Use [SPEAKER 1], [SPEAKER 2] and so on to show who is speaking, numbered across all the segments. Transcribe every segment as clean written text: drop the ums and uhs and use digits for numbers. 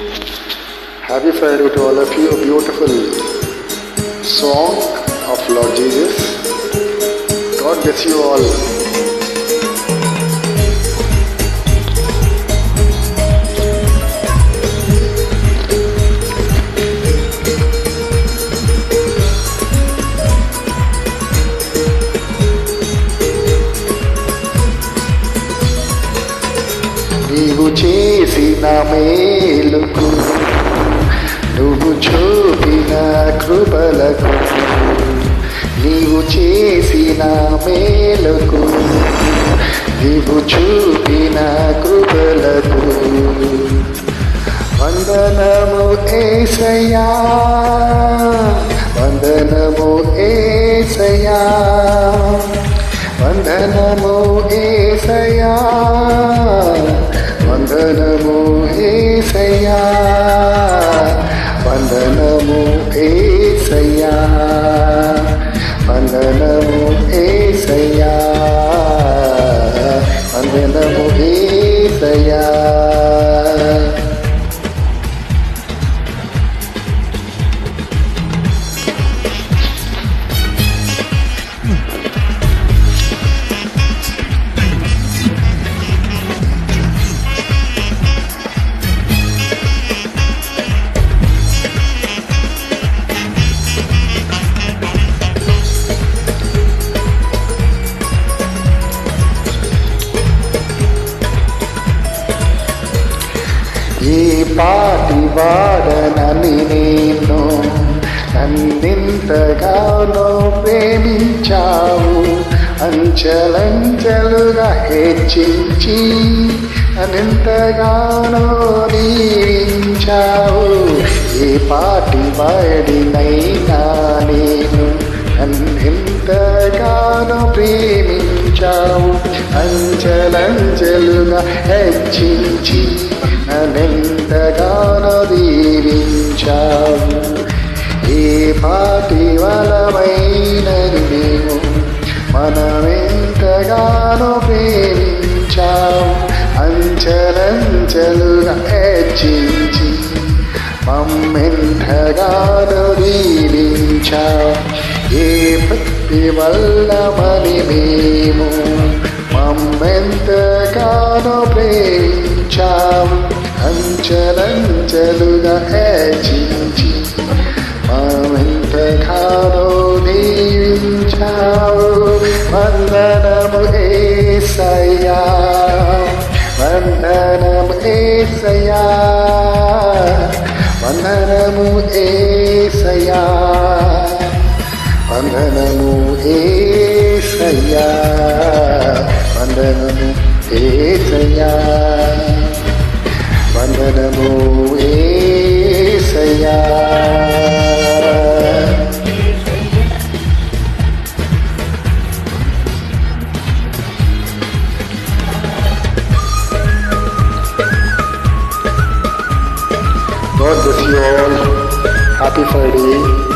[SPEAKER 1] Happy Friday to all of you. A beautiful song of Lord Jesus. God bless you all. నీవు చేసిన మేలుకు నువ్వు చూపిన కృపలకు నీవు చేసిన మేలుకు నీవు చూపిన కృపలకు వందనము యేసయ్యా వందనము యేసయ్యా వందనము యేసయ్యా వందనము యేసయ్యా వందనము యేసయ్యా వందనము యేసయ్యా వందనము యేసయ్యా. ఏ పాటి వాడనని నేను నన్నింతగానో ప్రేమించావు అంచెలంచెలుగా హెచ్చించి నన్నింతగానో దీవించావు. ఏ పాటి వాడినైనా నేను నన్నింతగానో ప్రేమించావు అంచెలంచెలుగా హెచ్చించి నన్నెంతగానో దీవించావు. ఏ పాటి వలమైనది మేము మనమెంతగానో ప్రేమించావు అంచెలంచెలుగా హెచ్చించి మమ్మెంతగానో దీవించావు. ఏ భక్తి వల్లమని మేము మమ్మెంతగానో ప్రేమించావు అంచెలంచెలుగా హెచ్చించి మమ్మెంతగానో దీవించావు. వందనము యేసయ్యా వందనము యేసయ్యా వందనము యేసయ్యా వందనము యేసయ్యా వందనము యేసయ్యా వందనము యేసయ్యా. God bless you all. Happy Friday.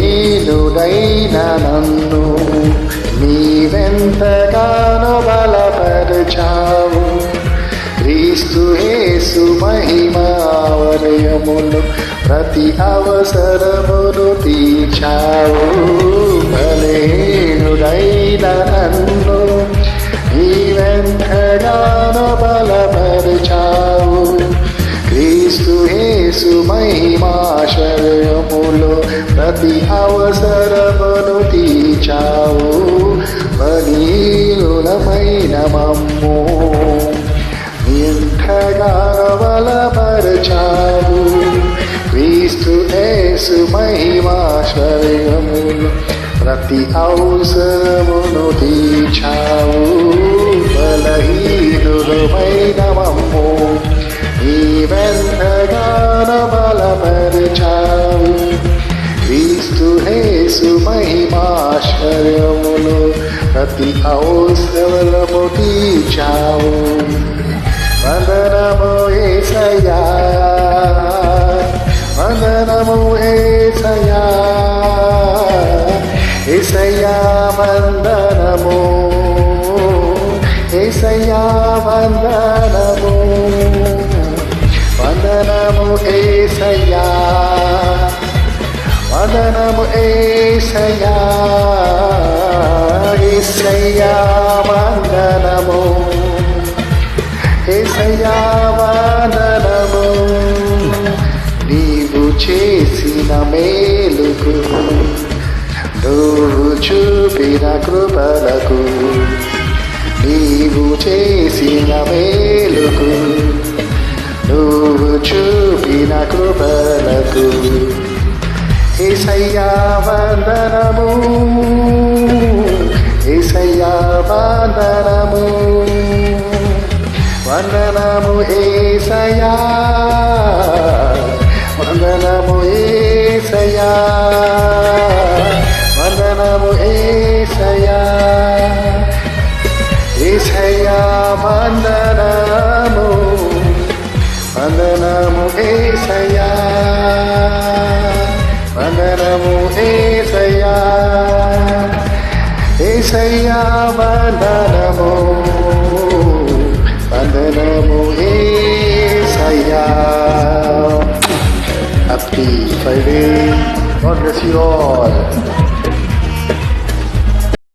[SPEAKER 1] బలహీనుడైన నన్ను నీవెంతగానో బలపరచావు. క్రీస్తు యేసు మహిమావలయములో ప్రతి అవసరమును తీర్చావు. బలహీనుడైన నన్ను నీవెంతగానో బలపరచావు. క్రీస్తు యేసు మహిమాశ్రయములో ప్రతి అవసరమును తీర్చావు. బలీనులమైన మమ్ము ఎంతగానో బలపరచావు. క్రీస్తు యేసు మహిమాశ్రయములో ప్రతి అవసరమును తీర్చావు. బలహీనులమైన మమ్ము నీవెంతగానో బల ప్రతి అవసరము తీర్చావు. వందనము యేసయ్యా, వందనము యేసయ్యా, యేసయ్యా వందనము, యేసయ్యా వందనము, వందనము యేసయ్యా, వందనము యేసయ్యా, యేసయ్యా వందనము, యేసయ్యా వందనము. నీవు చేసిన మేలుకు, నువ్వు చూపిన కృపలకు, నీవు చేసిన మేలుకు, నువ్వు చూపిన కృపలకు, యేసయ్యా వందనము, యేసయ్యా వందనము, వందనము యేసయ్యా, వందనము యేసయ్యా, వందనము యేసయ్యా, యేసయ్యా వందనము, వందనము యేసయ్యా, వందనము యేసయ్యా, యేసయ్యా వందనము, వందనము యేసయ్యా. Happy Friday. God bless you all.